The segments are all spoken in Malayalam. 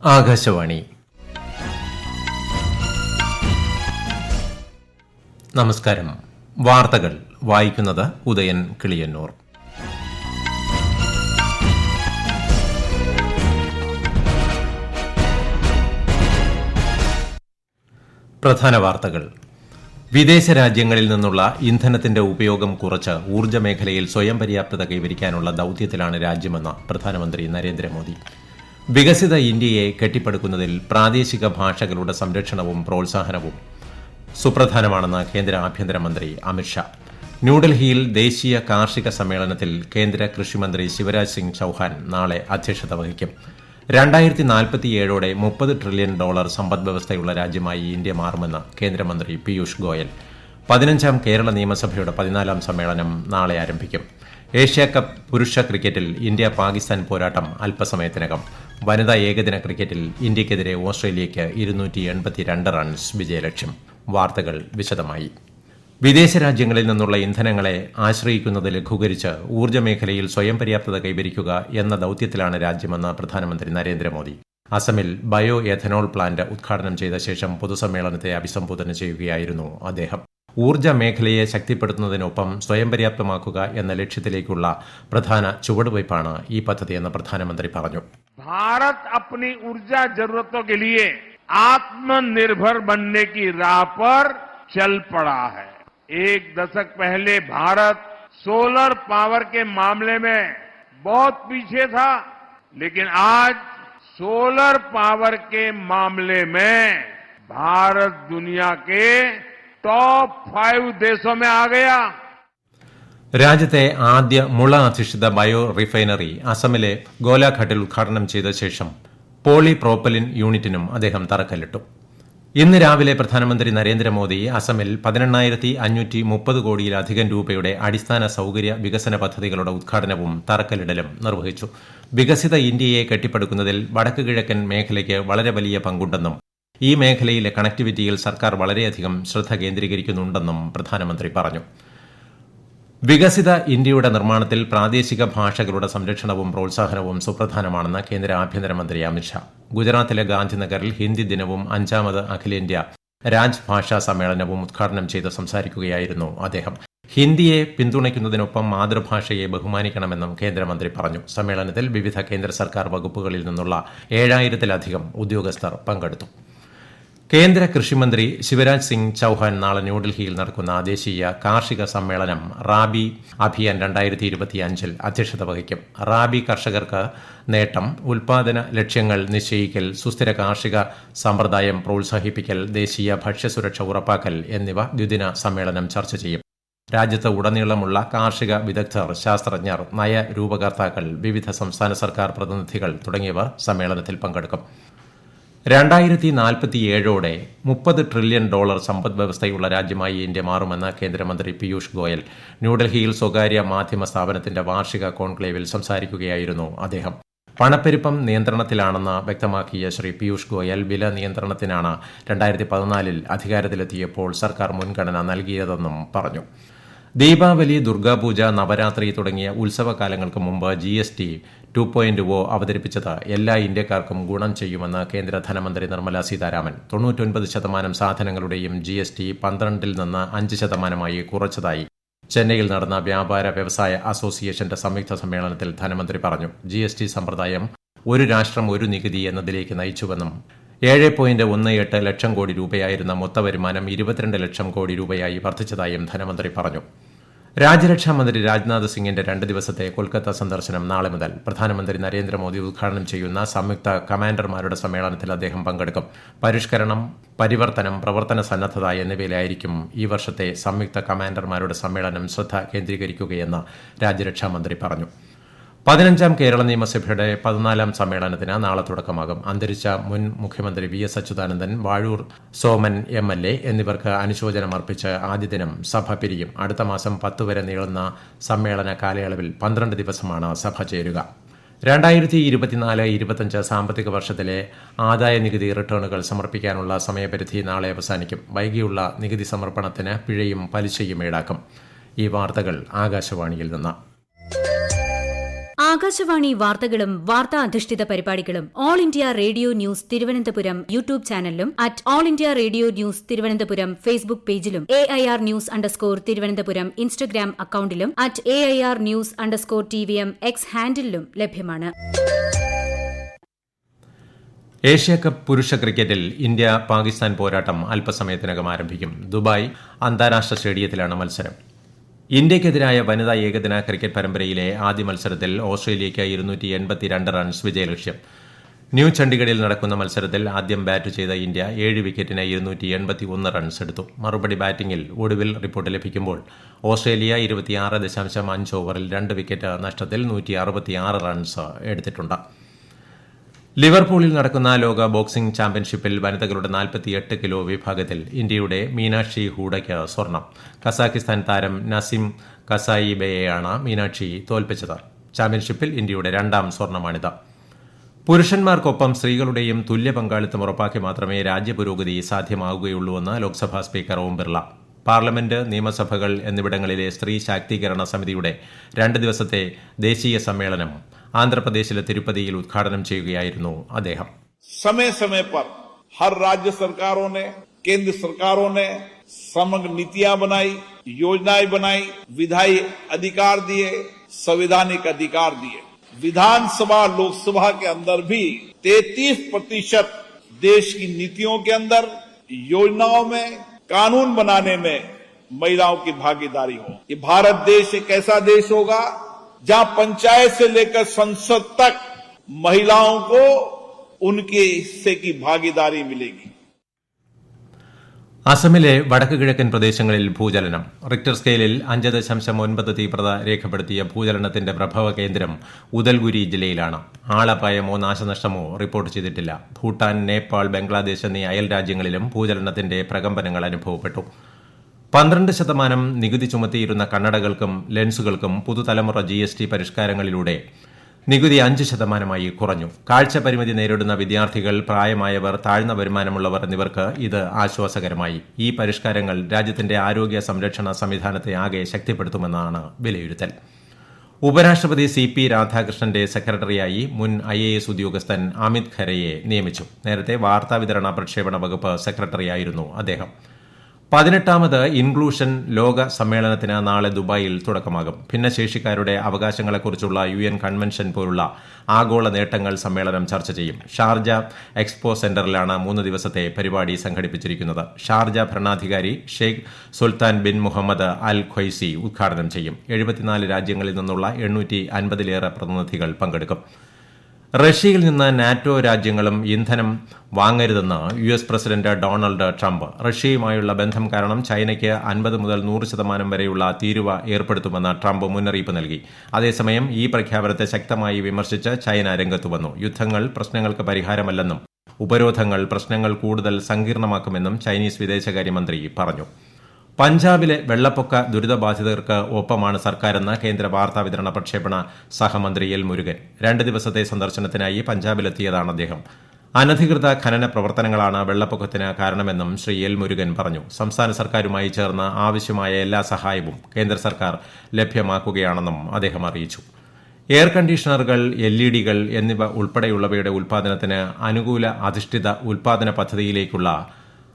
ആകാശവാണി. നമസ്കാരം. വാർത്തകൾ വായിക്കുന്നത് ഉദയൻ കിളിയന്നൂർ. പ്രധാന വാർത്തകൾ. വിദേശ രാജ്യങ്ങളിൽ നിന്നുള്ള ഇന്ധനത്തിന്റെ ഉപയോഗം കുറച്ച് ഊർജ്ജ മേഖലയിൽ സ്വയം പര്യാപ്തത കൈവരിക്കാനുള്ള ദൌത്യത്തിലാണ് രാജ്യമെന്ന് പ്രധാനമന്ത്രി നരേന്ദ്രമോദി. വികസിത ഇന്ത്യയെ കെട്ടിപ്പടുക്കുന്നതിൽ പ്രാദേശിക ഭാഷകളുടെ സംരക്ഷണവും പ്രോത്സാഹനവും സുപ്രധാനമാണെന്ന് കേന്ദ്ര ആഭ്യന്തരമന്ത്രി അമിത്ഷാ. ന്യൂഡൽഹിയിൽ ദേശീയ കാർഷിക സമ്മേളനത്തിൽ കേന്ദ്ര കൃഷിമന്ത്രി ശിവരാജ് സിംഗ് ചൌഹാൻ നാളെ അധ്യക്ഷത വഹിക്കും. 2047ഓടെ $30 ട്രില്യൺ സമ്പദ്വ്യവസ്ഥയുള്ള രാജ്യമായി ഇന്ത്യ മാറുമെന്ന് കേന്ദ്രമന്ത്രി പീയൂഷ് ഗോയൽ. 15ാം കേരള നിയമസഭയുടെ 14ാം സമ്മേളനം നാളെ ആരംഭിക്കും. ഏഷ്യാകപ്പ് പുരുഷ ക്രിക്കറ്റിൽ ഇന്ത്യ പാകിസ്ഥാൻ പോരാട്ടം അല്പസമയത്തിനകം. വനിതാ ഏകദിന ക്രിക്കറ്റിൽ ഇന്ത്യയ്ക്കെതിരെ ഓസ്ട്രേലിയയ്ക്ക് 282 റൺസ് വിജയലക്ഷ്യം. വാർത്തകൾ വിശദമായി. വിദേശ രാജ്യങ്ങളിൽ നിന്നുള്ള ഇന്ധനങ്ങളെ ആശ്രയിക്കുന്നത് ലഘൂകരിച്ച് ഊർജ്ജ മേഖലയിൽ സ്വയം പര്യാപ്തത കൈവരിക്കുക എന്ന ദൌത്യത്തിലാണ് രാജ്യമെന്ന് പ്രധാനമന്ത്രി നരേന്ദ്രമോദി. അസമിൽ ബയോ എഥനോൾ പ്ലാന്റ് ഉദ്ഘാടനം ചെയ്ത ശേഷം പൊതുസമ്മേളനത്തെ അഭിസംബോധന ചെയ്യുകയായിരുന്നു അദ്ദേഹം. ഊർജ്ജ മേഖലയെ ശക്തിപ്പെടുത്തുന്നതിനൊപ്പം സ്വയം പര്യാപ്തമാക്കുക എന്ന ലക്ഷ്യത്തിലേക്കുള്ള പ്രധാന ചുവടുവയ്പ്പാണ് ഈ പദ്ധതിയെന്ന് പ്രധാനമന്ത്രി പറഞ്ഞു. भारत अपनी ऊर्जा जरूरतों के लिए आत्मनिर्भर बनने की राह पर चल पड़ा है. एक दशक पहले भारत सोलर पावर के मामले में बहुत पीछे था, लेकिन आज सोलर पावर के मामले में भारत दुनिया के टॉप 5 देशों में आ गया. രാജ്യത്തെ ആദ്യ മുള അധിഷ്ഠിത ബയോ റിഫൈനറി അസമിലെ ഗോലാഘട്ടിൽ ഉദ്ഘാടനം ചെയ്ത ശേഷം പോളി പ്രോപ്പലിൻ യൂണിറ്റിനും അദ്ദേഹം തറക്കല്ലിട്ടു. ഇന്ന് രാവിലെ പ്രധാനമന്ത്രി നരേന്ദ്രമോദി അസമിൽ 18,530 കോടിയിലധികം രൂപയുടെ അടിസ്ഥാന സൌകര്യ വികസന പദ്ധതികളുടെ ഉദ്ഘാടനവും തറക്കല്ലിടലും നിർവഹിച്ചു. വികസിത ഇന്ത്യയെ കെട്ടിപ്പടുക്കുന്നതിൽ വടക്ക് കിഴക്കൻ മേഖലയ്ക്ക് വളരെ വലിയ പങ്കുണ്ടെന്നും ഈ മേഖലയിലെ കണക്ടിവിറ്റിയിൽ സർക്കാർ വളരെയധികം ശ്രദ്ധ കേന്ദ്രീകരിക്കുന്നുണ്ടെന്നും പ്രധാനമന്ത്രി പറഞ്ഞു. വികസിത ഇന്ത്യയുടെ നിർമ്മാണത്തിൽ പ്രാദേശിക ഭാഷകളുടെ സംരക്ഷണവും പ്രോത്സാഹനവും സുപ്രധാനമാണെന്ന് കേന്ദ്ര ആഭ്യന്തരമന്ത്രി അമിത്ഷാ. ഗുജറാത്തിലെ ഗാന്ധിനഗറിൽ ഹിന്ദി ദിനവും 5ാമത് അഖിലേന്ത്യാ രാജ്ഭാഷാ സമ്മേളനവും ഉദ്ഘാടനം ചെയ്ത് സംസാരിക്കുകയായിരുന്നു അദ്ദേഹം. ഹിന്ദിയെ പിന്തുണയ്ക്കുന്നതിനൊപ്പം മാതൃഭാഷയെ ബഹുമാനിക്കണമെന്നും കേന്ദ്രമന്ത്രി പറഞ്ഞു. സമ്മേളനത്തിൽ വിവിധ കേന്ദ്ര സർക്കാർ വകുപ്പുകളിൽ നിന്നുള്ള 7000-ലധികം ഉദ്യോഗസ്ഥർ പങ്കെടുത്തു. കേന്ദ്ര കൃഷിമന്ത്രി ശിവരാജ് സിംഗ് ചൌഹാൻ നാളെ ന്യൂഡൽഹിയിൽ നടക്കുന്ന ദേശീയ കാർഷിക സമ്മേളനം റാബി അഭിയാൻ 2025 അധ്യക്ഷത വഹിക്കും. റാബി കർഷകർക്ക് നേട്ടം, ഉൽപാദന ലക്ഷ്യങ്ങൾ നിശ്ചയിക്കൽ, സുസ്ഥിര കാർഷിക സമ്പ്രദായം പ്രോത്സാഹിപ്പിക്കൽ, ദേശീയ ഭക്ഷ്യസുരക്ഷ ഉറപ്പാക്കൽ എന്നിവ ദ്വിദിന സമ്മേളനം ചർച്ച ചെയ്യും. രാജ്യത്ത് ഉടനീളമുള്ള കാർഷിക വിദഗ്ധർ, ശാസ്ത്രജ്ഞർ, നയരൂപകർത്താക്കൾ, വിവിധ സംസ്ഥാന സർക്കാർ പ്രതിനിധികൾ തുടങ്ങിയവർ സമ്മേളനത്തിൽ പങ്കെടുക്കും. 2047ഓടെ $30 ട്രില്യൺ സമ്പദ്വ്യവസ്ഥയുള്ള രാജ്യമായി ഇന്ത്യ മാറുമെന്ന് കേന്ദ്രമന്ത്രി പീയൂഷ് ഗോയൽ. ന്യൂഡൽഹിയിൽ സ്വകാര്യ മാധ്യമ സ്ഥാപനത്തിന്റെ വാർഷിക കോൺക്ലേവിൽ സംസാരിക്കുകയായിരുന്നു അദ്ദേഹം. പണപ്പെരുപ്പം നിയന്ത്രണത്തിലാണെന്ന് വ്യക്തമാക്കിയ ശ്രീ പീയൂഷ് ഗോയൽ വില നിയന്ത്രണത്തിനാണ് 2014 അധികാരത്തിലെത്തിയപ്പോൾ സർക്കാർ മുൻഗണന നൽകിയതെന്നും പറഞ്ഞു. ദീപാവലി, ദുർഗാപൂജ, നവരാത്രി തുടങ്ങിയ ഉത്സവകാലങ്ങൾക്ക് മുമ്പ് GST 2.0 അവതരിപ്പിച്ചത് എല്ലാ ഇന്ത്യക്കാർക്കും ഗുണം ചെയ്യുമെന്ന് കേന്ദ്ര ധനമന്ത്രി നിർമ്മല സീതാരാമൻ. 99% സാധനങ്ങളുടെയും GST 12-ൽ നിന്ന് 5% കുറച്ചതായി ചെന്നൈയിൽ നടന്ന വ്യാപാര വ്യവസായ അസോസിയേഷന്റെ സംയുക്ത സമ്മേളനത്തിൽ ധനമന്ത്രി പറഞ്ഞു. GST സമ്പ്രദായം ഒരു രാഷ്ട്രം ഒരു നികുതി എന്നതിലേക്ക് നയിച്ചുവെന്നും 7.18 ലക്ഷം കോടി രൂപയായിരുന്ന മൊത്തവരുമാനം 22 ലക്ഷം കോടി രൂപയായി വർദ്ധിച്ചതായും ധനമന്ത്രി പറഞ്ഞു. രാജ്യരക്ഷാമന്ത്രി രാജ്നാഥ് സിംഗിന്റെ 2 ദിവസത്തെ കൊൽക്കത്ത സന്ദർശനം നാളെ മുതൽ. പ്രധാനമന്ത്രി നരേന്ദ്രമോദി ഉദ്ഘാടനം ചെയ്യുന്ന സംയുക്ത കമാൻഡർമാരുടെ സമ്മേളനത്തിൽ അദ്ദേഹം പങ്കെടുക്കും. പരിഷ്കരണം, പരിവർത്തനം, പ്രവർത്തന സന്നദ്ധത എന്നിവയിലായിരിക്കും ഈ വർഷത്തെ സംയുക്ത കമാൻഡർമാരുടെ സമ്മേളനം ശ്രദ്ധ കേന്ദ്രീകരിക്കുകയെന്ന് രാജ്യരക്ഷാമന്ത്രി പറഞ്ഞു. 15ാം കേരള നിയമസഭയുടെ 14ാം സമ്മേളനത്തിന് നാളെ തുടക്കമാകും. അന്തരിച്ച മുൻ മുഖ്യമന്ത്രി VS അച്യുതാനന്ദൻ, വാഴൂർ സോമൻ MLA എന്നിവർക്ക് അനുശോചനം അർപ്പിച്ച് ആദ്യ ദിനം സഭ പിരിയും. അടുത്ത മാസം 10 വരെ നീളുന്ന സമ്മേളന കാലയളവിൽ 12 ദിവസമാണ് സഭ ചേരുക. 2024-25 സാമ്പത്തിക വർഷത്തിലെ ആദായ നികുതി റിട്ടേണുകൾ സമർപ്പിക്കാനുള്ള സമയപരിധി നാളെ അവസാനിക്കും. വൈകിയുള്ള നികുതി സമർപ്പണത്തിന് പിഴയും പലിശയും ഈടാക്കും. ഈ വാർത്തകൾ ആകാശവാണിയിൽ നിന്ന്. ആകാശവാണി വാർത്തകളും വാർത്താ അധിഷ്ഠിത പരിപാടികളും All India Radio News Thiruvananthapuram YouTube ചാനലിലും at All India Radio News Thiruvananthapuram Facebook പേജിലും AIR ന്യൂസ് _തിരുവനന്തപുരം ഇൻസ്റ്റഗ്രാം അക്കൌണ്ടിലും at AIR news _TVM X ഹാൻഡിലും ലഭ്യമാണ്. ഏഷ്യാകപ്പ് പുരുഷ ക്രിക്കറ്റിൽ ഇന്ത്യ പാകിസ്ഥാൻ പോരാട്ടം അല്പസമയത്തിനകം ആരംഭിക്കും. ദുബായ് അന്താരാഷ്ട്ര സ്റ്റേഡിയത്തിലാണ് മത്സരം. ഇന്ത്യയ്ക്കെതിരായ വനിതാ ഏകദിന ക്രിക്കറ്റ് പരമ്പരയിലെ ആദ്യ മത്സരത്തിൽ ഓസ്ട്രേലിയയ്ക്ക് 282 റൺസ് വിജയലക്ഷ്യം. ന്യൂ ചണ്ഡിഗഡിൽ നടക്കുന്ന മത്സരത്തിൽ ആദ്യം ബാറ്റ് ചെയ്ത ഇന്ത്യ 7 വിക്കറ്റിന് 281 റൺസ് എടുത്തു. മറുപടി ബാറ്റിംഗിൽ ഒടുവിൽ റിപ്പോർട്ട് ലഭിക്കുമ്പോൾ ഓസ്ട്രേലിയ 26.5 ഓവറിൽ 2 വിക്കറ്റ് നഷ്ടത്തിൽ 166 റൺസ് എടുത്തിട്ടുണ്ട്. ലിവർപൂളിൽ നടക്കുന്ന ലോക ബോക്സിംഗ് ചാമ്പ്യൻഷിപ്പിൽ വനിതകളുടെ 48 കിലോ വിഭാഗത്തിൽ ഇന്ത്യയുടെ മീനാക്ഷി ഹൂഡയ്ക്ക് സ്വർണം. കസാഖിസ്ഥാൻ താരം നസിം കസായിബയെയാണ് മീനാക്ഷി തോൽപ്പിച്ചത്. ചാമ്പ്യൻഷിപ്പിൽ ഇന്ത്യയുടെ 2ാം സ്വർണമാണിത്. പുരുഷന്മാർക്കൊപ്പം സ്ത്രീകളുടെയും തുല്യ പങ്കാളിത്തം ഉറപ്പാക്കി മാത്രമേ രാജ്യപുരോഗതി സാധ്യമാവുകയുള്ളൂവെന്ന് ലോക്സഭാ സ്പീക്കർ ഓം ബിർള. പാർലമെന്റ്, നിയമസഭകൾ എന്നിവിടങ്ങളിലെ സ്ത്രീ ശാക്തീകരണ സമിതിയുടെ 2 ദിവസത്തെ ദേശീയ സമ്മേളനം ആന്ധ്രാപ്രദേശിലെ തിരുപ്പതിയിൽ ഉദ്ഘാടനം ചെയ്യുകയായിരുന്നു അദ്ദേഹം. समय समय पर हर राज्य सरकारों ने, केंद्र सरकारों ने समग्र नीतियां बनाई, योजनाएं बनाई, विधायी अधिकार दिए, संवैधानिक अधिकार दिए. विधानसभा, लोकसभा के अंदर भी 33% देश की नीतियों के अंदर, योजनाओं में, कानून बनाने में महिलाओं की भागीदारी हो. ये भारत देश एक ऐसा देश होगा जहां पंचायत से लेकर संसद तक महिलाओं को उनके हिस्से की भागीदारी मिलेगी. അസമിലെ വടക്ക് കിഴക്കൻ പ്രദേശങ്ങളിൽ ഭൂചലനം. റിക്ടർ സ്കെയിലിൽ 5.9 തീവ്രത രേഖപ്പെടുത്തിയ ഭൂചലനത്തിന്റെ പ്രഭവ കേന്ദ്രം ഉദൽഗുരി ജില്ലയിലാണ്. ആളപായമോ നാശനഷ്ടമോ റിപ്പോർട്ട് ചെയ്തിട്ടില്ല. ഭൂട്ടാൻ, നേപ്പാൾ, ബംഗ്ലാദേശ് എന്നീ അയൽ രാജ്യങ്ങളിലും ഭൂചലനത്തിന്റെ പ്രകമ്പനങ്ങൾ അനുഭവപ്പെട്ടു. 12% നികുതി ചുമത്തിയിരുന്ന കണ്ണടകൾക്കും ലെൻസുകൾക്കും പുതുതലമുറ GST പരിഷ്കാരങ്ങളിലൂടെ നികുതി 5% കുറഞ്ഞു. കാഴ്ച പരിമിതി നേരിടുന്ന വിദ്യാർത്ഥികൾ, പ്രായമായവർ, താഴ്ന്ന വരുമാനമുള്ളവർ എന്നിവർക്ക് ഇത് ആശ്വാസകരമായി. ഈ പരിഷ്കാരങ്ങൾ രാജ്യത്തിന്റെ ആരോഗ്യ സംരക്ഷണ സംവിധാനത്തെ ആകെ ശക്തിപ്പെടുത്തുമെന്നാണ് വിലയിരുത്തൽ. ഉപരാഷ്ട്രപതി CP രാധാകൃഷ്ണന്റെ സെക്രട്ടറിയായി മുൻ IAS ഉദ്യോഗസ്ഥൻ അമിത് ഖരെയെ നിയമിച്ചു. നേരത്തെ വാർത്താവിതരണ പ്രക്ഷേപണ വകുപ്പ് സെക്രട്ടറിയായിരുന്നു അദ്ദേഹം. 18ാമത് ഇൻക്ലൂഷൻ ലോക സമ്മേളനത്തിന് നാളെ ദുബായിൽ തുടക്കമാകും. ഭിന്നശേഷിക്കാരുടെ അവകാശങ്ങളെക്കുറിച്ചുള്ള UN കൺവെൻഷൻ പോലുള്ള ആഗോള നേട്ടങ്ങൾ സമ്മേളനം ചർച്ച ചെയ്യും. ഷാർജ എക്സ്പോ സെന്ററിലാണ് 3 ദിവസത്തെ പരിപാടി സംഘടിപ്പിച്ചിരിക്കുന്നത്. ഷാർജ ഭരണാധികാരി ഷെയ്ഖ് സുൽത്താൻ ബിൻ മുഹമ്മദ് അൽ ഖ്വൈസി ഉദ്ഘാടനം ചെയ്യും. 74 രാജ്യങ്ങളിൽ നിന്നുള്ള 850-ലേറെ പ്രതിനിധികൾ പങ്കെടുക്കും. റഷ്യയിൽ നിന്ന് നാറ്റോ രാജ്യങ്ങളും ഇന്ധനം വാങ്ങരുതെന്ന് US പ്രസിഡന്റ് ഡൊണാൾഡ് ട്രംപ്. റഷ്യയുമായുള്ള ബന്ധം കാരണം ചൈനയ്ക്ക് 50 മുതൽ 100% വരെയുള്ള തീരുവ ഏർപ്പെടുത്തുമെന്ന് ട്രംപ് മുന്നറിയിപ്പ് നൽകി. അതേസമയം ഈ പ്രഖ്യാപനത്തെ ശക്തമായി വിമർശിച്ച് ചൈന രംഗത്തുവന്നു. യുദ്ധങ്ങൾ പ്രശ്നങ്ങൾക്ക് പരിഹാരമല്ലെന്നും ഉപരോധങ്ങൾ പ്രശ്നങ്ങൾ കൂടുതൽ സങ്കീർണമാക്കുമെന്നും ചൈനീസ് വിദേശകാര്യമന്ത്രി പറഞ്ഞു. പഞ്ചാബിലെ വെള്ളപ്പൊക്ക ദുരിതബാധിതർക്ക് ഒപ്പമാണ് സർക്കാരെന്ന് കേന്ദ്ര വാർത്താവിതരണ പ്രക്ഷേപണ സഹമന്ത്രി എൽ മുരുകൻ. 2 ദിവസത്തെ സന്ദർശനത്തിനായി പഞ്ചാബിലെത്തിയതാണ് അദ്ദേഹം. അനധികൃത ഖനന പ്രവർത്തനങ്ങളാണ് വെള്ളപ്പൊക്കത്തിന് കാരണമെന്നും ശ്രീ എൽ മുരുകൻ പറഞ്ഞു. സംസ്ഥാന സർക്കാരുമായി ചേർന്ന് ആവശ്യമായ എല്ലാ സഹായവും കേന്ദ്ര സർക്കാർ ലഭ്യമാക്കുകയാണെന്നും അദ്ദേഹം അറിയിച്ചു. എയർ കണ്ടീഷണറുകൾ, LED-കൾ എന്നിവ ഉൾപ്പെടെയുള്ളവയുടെ ഉൽപ്പാദനത്തിന് അനുകൂല അധിഷ്ഠിത ഉൽപ്പാദന പദ്ധതിയിലേക്കുള്ള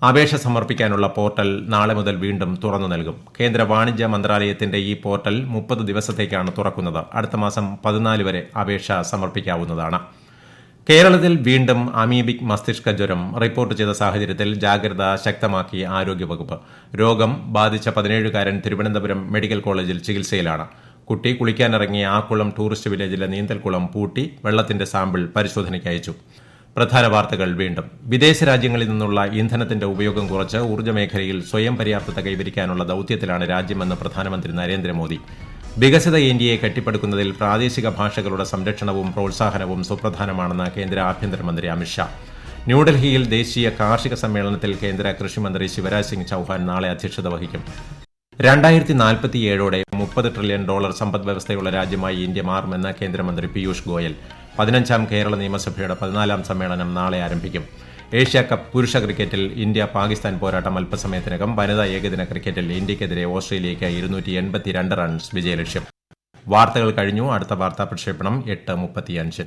അപേക്ഷ സമർപ്പിക്കാനുള്ള പോർട്ടൽ നാളെ മുതൽ വീണ്ടും തുറന്നു നൽകും. കേന്ദ്ര വാണിജ്യ മന്ത്രാലയത്തിന്റെ ഈ പോർട്ടൽ 30 ദിവസത്തേക്കാണ് തുറക്കുന്നത്. അടുത്ത മാസം 14 വരെ അപേക്ഷ സമർപ്പിക്കാവുന്നതാണ്. കേരളത്തിൽ വീണ്ടും അമീബിക് മസ്തിഷ്ക ജ്വരം റിപ്പോർട്ട് ചെയ്ത സാഹചര്യത്തിൽ ജാഗ്രത ശക്തമാക്കി ആരോഗ്യവകുപ്പ്. രോഗം ബാധിച്ച 17-കാരൻ തിരുവനന്തപുരം മെഡിക്കൽ കോളേജിൽ ചികിത്സയിലാണ്. കുട്ടി കുളിക്കാനിറങ്ങിയ ആക്കുളം ടൂറിസ്റ്റ് വില്ലേജിലെ നീന്തൽക്കുളം പൂട്ടി വെള്ളത്തിന്റെ സാമ്പിൾ പരിശോധനയ്ക്ക് അയച്ചു. പ്രധാന വാർത്തകൾ വീണ്ടും. വിദേശ രാജ്യങ്ങളിൽ നിന്നുള്ള ഇന്ധനത്തിന്റെ ഉപയോഗം കുറച്ച് ഊർജ്ജമേഖലയിൽ സ്വയം പര്യാപ്തത കൈവരിക്കാനുള്ള ദൌത്യത്തിലാണ് രാജ്യമെന്ന് പ്രധാനമന്ത്രി നരേന്ദ്രമോദി. വികസിത ഇന്ത്യയെ കെട്ടിപ്പടുക്കുന്നതിൽ പ്രാദേശിക ഭാഷകളുടെ സംരക്ഷണവും പ്രോത്സാഹനവും സുപ്രധാനമാണെന്ന് കേന്ദ്ര ആഭ്യന്തരമന്ത്രി അമിത്ഷാ. ന്യൂഡൽഹിയിൽ ദേശീയ കാർഷിക സമ്മേളനത്തിൽ കേന്ദ്ര കൃഷിമന്ത്രി ശിവരാജ് സിംഗ് ചൌഹാൻ നാളെ അധ്യക്ഷത വഹിക്കും. 2047ഓടെ $30 ട്രില്യൺ സമ്പദ്വ്യവസ്ഥയുള്ള രാജ്യമായി ഇന്ത്യ മാറുമെന്ന് കേന്ദ്രമന്ത്രി പീയൂഷ് ഗോയൽ. 15ാം കേരള നിയമസഭയുടെ 14ാം സമ്മേളനം നാളെ ആരംഭിക്കും. ഏഷ്യാകപ്പ് പുരുഷ ക്രിക്കറ്റിൽ ഇന്ത്യ പാകിസ്ഥാൻ പോരാട്ടം അല്പസമയത്തിനകം. വനിതാ ഏകദിന ക്രിക്കറ്റിൽ ഇന്ത്യയ്ക്കെതിരെ ഓസ്ട്രേലിയയ്ക്ക് 282 റൺസ് വിജയലക്ഷ്യം. വാർത്തകൾ കഴിഞ്ഞു. അടുത്ത വാർത്താ പ്രക്ഷേപണം 8:35.